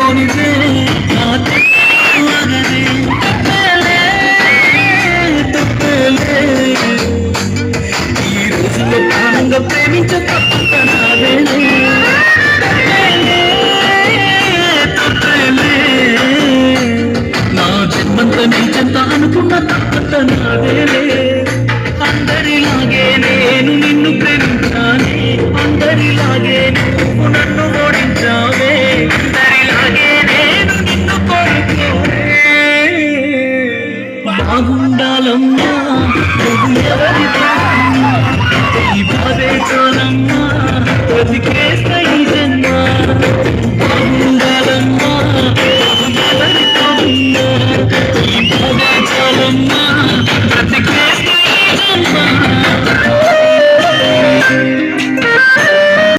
పోనిదే ఈ రోజుల్లో ప్రాణంగా ప్రేమించ తప్పక నాదేలే నా జన్మంతా నీ చెంత అనుకున్న తప్పక నాదేలే అందరిలాగే నేను నిన్ను ప్రేమించానే అందరిలాగే నువ్వు నన్ను ఓడించావే అందరిలాగే నేను నిన్ను కోరుకోనే బాగుండాలమ్మా నువ్వు ఎవరిది ఈ బాధే చాలమ్మా బ్రతికి